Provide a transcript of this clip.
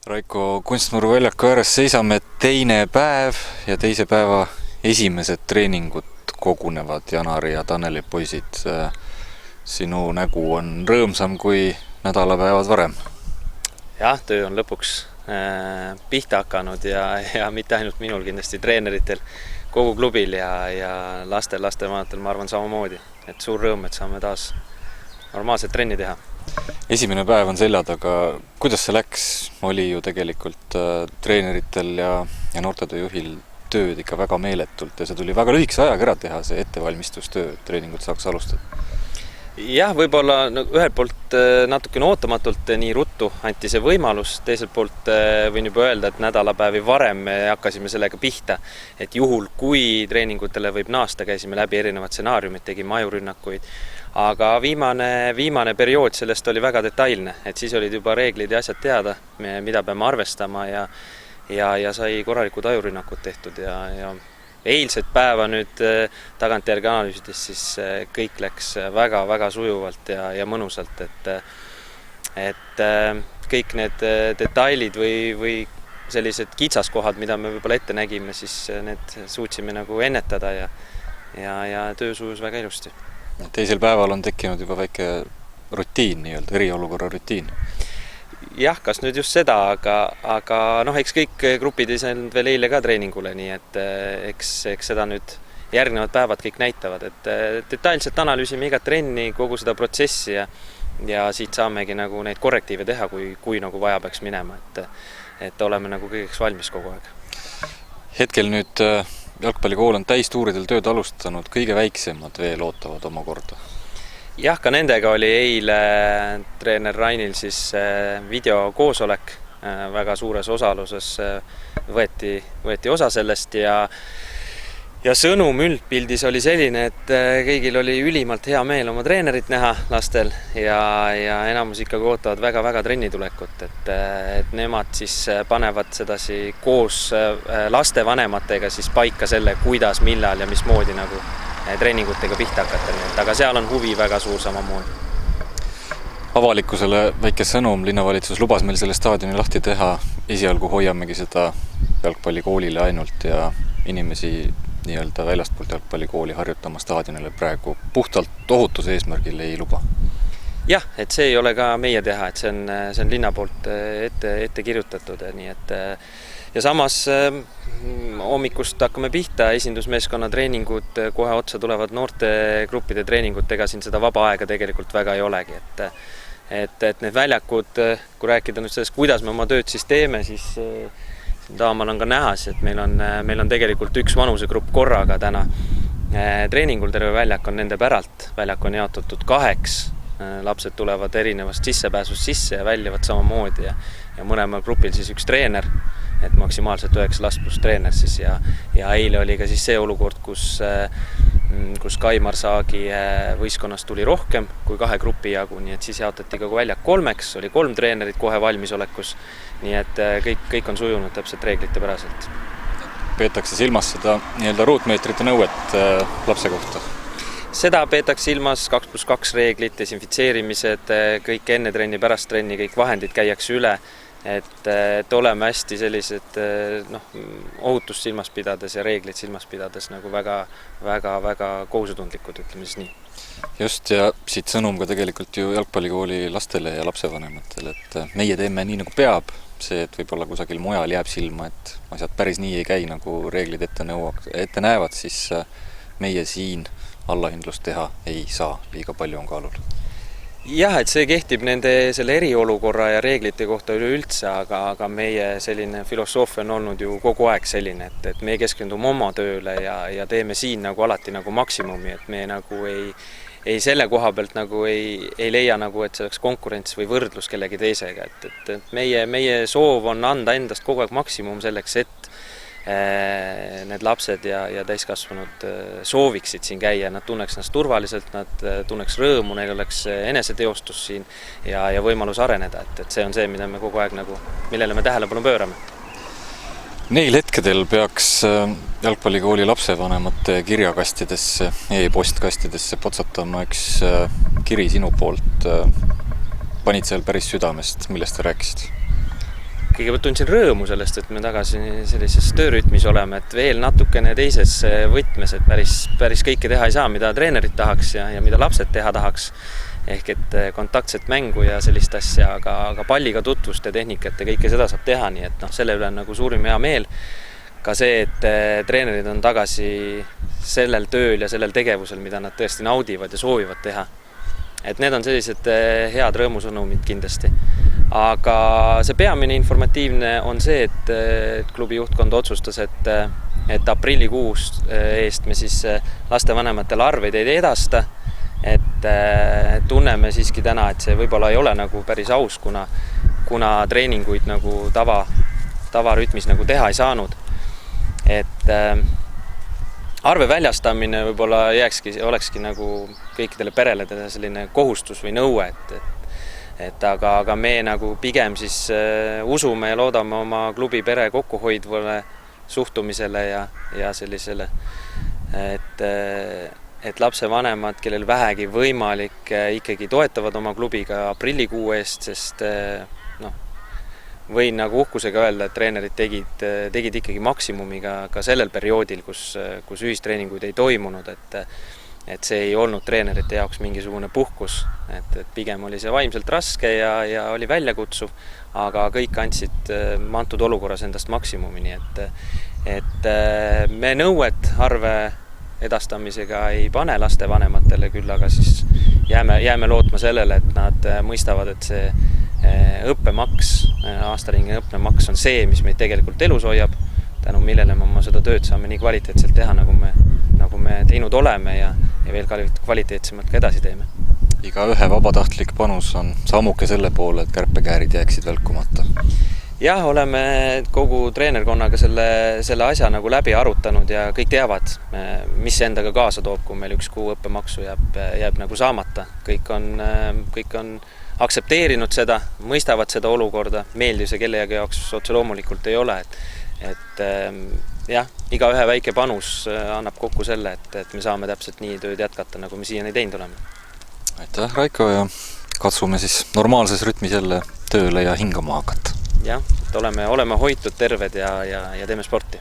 Raiko Kunstmuru väljaku ääres seisame teine päev ja teise päeva esimesed treeningud kogunevad Janari ja Taneli poisid. Sinu nägu on rõõmsam kui nädalapäevad varem. Jah, töö on lõpuks pihta hakanud ja mitte ainult minul, kindlasti treeneritel, kogu klubil ja lastel, ma arvan samamoodi. Et suur rõõm, et saame taas normaalset trenni teha. Esimene päev on selja taga. Kuidas see läks? Oli ju tegelikult treeneritel ja noortetööjuhil tööd ikka väga meeletult ja see tuli väga lühikese ajaga ära teha, see ettevalmistustöö, et treeningut saaks alustada. Jah, võib-olla ühelt poolt natukene ootamatult nii ruttu anti see võimalus, teiselt poolt võin juba öelda, et nädalapäevi varem me hakkasime sellega pihta, et juhul kui treeningutele võib naasta, käisime läbi erinevad stsenaariumid, tegime ajurünnakuid, aga viimane periood sellest oli väga detailne, et siis olid juba reeglid ja asjad teada, mida peame arvestama ja sai korralikud ajurünnakud tehtud ja eilset päeva nüüd tagantjärgi analüüsides, siis kõik läks väga sujuvalt ja mõnusalt, et kõik need detailid või sellised kitsaskohad, mida me võib-olla ette nägime, siis need suutsime nagu ennetada ja töö sujus väga ilusti. Teisel päeval on tekkinud juba väike rutiin, eriolukorra rutiin. Jah, kas nüüd just seda, aga eks kõik grupid ei saanud veel eile ka treeningule, nii et eks seda nüüd järgnevad päevad kõik näitavad, et detailselt analüüsime igat trenni, kogu seda protsessi ja siit saamegi nagu neid korrektiive teha, kui nagu vaja peaks minema, et oleme nagu kõigeks valmis kogu aeg. Hetkel nüüd jalgpallikool on täistuuridel tööd alustanud, kõige väiksemad veel ootavad oma korda. Jah, ka nendega oli eile treener Rainil siis videokoosolek, väga suures osaluses võeti osa sellest ja sõnum üldpildis oli selline, et kõigil oli ülimalt hea meel oma treenerit näha lastel ja enamus ikkagi ootavad väga trennitulekut, et nemad siis panevad sedasi koos lastevanematega siis paika selle, kuidas, millal ja mismoodi nagu treeningutega pihta hakata, aga seal on huvi väga suur samamoodi. Avalikkusele väike sõnum, linnavalitsus lubas meil selle staadioni lahti teha, esialgu hoiamegi seda jalgpallikoolile ainult ja inimesi nii-öelda väljastpoolt jalgpallikooli harjutama staadionile praegu puhtalt ohutuse eesmärgil ei luba. Jah, et see ei ole ka meie teha, et see on linna poolt ette kirjutatud, nii et ja samas hommikust hakkame pihta, esindusmeeskonna treeningud, kohe otsa tulevad noortegruppide treeningud, ega siin seda vaba aega tegelikult väga ei olegi, et need väljakud, kui rääkida nüüd sellest, kuidas me oma tööd siis teeme, siis taamal on ka näha, et meil on tegelikult üks vanusegrupp korraga täna treeningul, terve väljak on nende päralt, väljak on jaotatud 2, lapsed tulevad erinevast sissepääsust sisse ja väljuvad samamoodi ja mõlemal grupil siis üks treener, et maksimaalselt 9 last pluss treener siis ja eile oli ka siis see olukord, kus Kaimar Saagi võistkonnast tuli rohkem kui 2 grupi jagu, nii et siis jaotati ka väljak 3, oli 3 treenerit kohe valmisolekus, nii et kõik on sujunud täpselt reeglite päraselt. Peetakse silmas seda nii-öelda ruutmeetrite nõuet lapse kohta? Seda peetakse silmas 2+2 reeglit, desinfitseerimised, kõik enne trenni, pärast trenni, kõik vahendid käiakse üle, et oleme hästi sellised ohutust silmas pidades ja reeglid silmas pidades nagu väga kohusetundlikud, ütleme siis nii. Just, ja siit sõnum ka tegelikult ju jalgpallikooli lastele ja lapsevanematele, et meie teeme nii nagu peab, see, et võib-olla kusagil mujal jääb silma, et asjad päris nii ei käi, nagu reeglid ette näevad, siis meie siin allahindlust teha ei saa, liiga palju on kaalul. Jah, et see kehtib nende selle eriolukorra ja reeglite kohta üleüldse, aga meie selline filosoofia on olnud ju kogu aeg selline, et me keskendume oma tööle ja teeme siin nagu alati nagu maksimumi, et me nagu ei selle koha pealt nagu ei leia nagu, et see oleks konkurents või võrdlus kellegi teisega, et meie soov on anda endast kogu aeg maksimum selleks, et need lapsed ja täiskasvanud sooviksid siin käia, nad tunneks ennast turvaliselt, nad tunneks rõõmu, neil oleks eneseteostus siin ja võimalus areneda, et see on see, mida me kogu aeg millele me tähelepanu pöörame. Neil hetkedel peaks jalgpallikooli lapsevanemate kirjakastidesse, e-postkastidesse potsatama üks kiri sinu poolt. Panid seal päris südamest, millest sa rääkisid? kõigepealt tundsin rõõmu sellest, et me tagasi sellises töörütmis oleme, et veel natukene teises võtmes, et päris kõike teha ei saa, mida treenerid tahaks ja mida lapsed teha tahaks. Ehk et kontaktset mängu ja sellist asja, aga palliga tutvust ja tehnikat ja kõike seda saab teha, nii et selle üle on nagu suurim hea meel. Ka see, et treenerid on tagasi sellel tööl ja sellel tegevusel, mida nad tõesti naudivad ja soovivad teha. Et need on sellised head rõõmusõnumid kindlasti. Aga see peamine informatiivne on see, et klubi juhtkond otsustas, et aprillikuus eest me siis lastevanematele arveid ei edasta. Et tunneme siiski täna, et see võib-olla ei ole nagu päris aus, kuna treeninguid nagu tavarütmis nagu teha ei saanud. Et arve väljastamine võib-olla olekski nagu kõikidele perele selline kohustus või nõue, aga me nagu pigem siis usume ja loodame oma klubi pere kokkuhoidvale suhtumisele ja sellisele, et lapsevanemad, kellel vähegi võimalik, ikkagi toetavad oma klubiga aprillikuu eest, sest võin nagu uhkusega öelda, et treenerid tegid ikkagi maksimumiga ka sellel perioodil, kus ühistreeninguid ei toimunud, et see ei olnud treenerite jaoks mingisugune puhkus, et pigem oli see vaimselt raske ja oli väljakutsuv, aga kõik andsid antud olukorras endast maksimumini, et me nõuet arve edastamisega ei pane lastevanematele küll, aga siis jääme lootma sellele, et nad mõistavad, et see õppemaks, aastaringi õppemaks on see, mis meid tegelikult elus hoiab, tänu millele me oma seda tööd saame nii kvaliteetselt teha, nagu me teinud oleme ja veel kvaliteetsemalt ka edasi teeme. Iga ühe vabatahtlik panus on sammuke selle poole, et kärpekäärid jääksid välkumata. Jah, oleme kogu treenerkonnaga selle asja nagu läbi arutanud ja kõik teavad, mis endaga kaasa toob, kui meil 1 kuu õppemaksu jääb nagu saamata. Kõik on aktsepteerinud seda, mõistavad seda olukorda, meeldiv see kellegi jaoks otse loomulikult ei ole. Et jah, iga ühe väike panus annab kokku selle, et me saame täpselt nii tööd jätkata, nagu me siiani teinud oleme. Aitäh, Raiko, ja katsume siis normaalses rütmis jälle tööle ja hingama hakata. Jah, et oleme hoitud terved ja teeme sporti.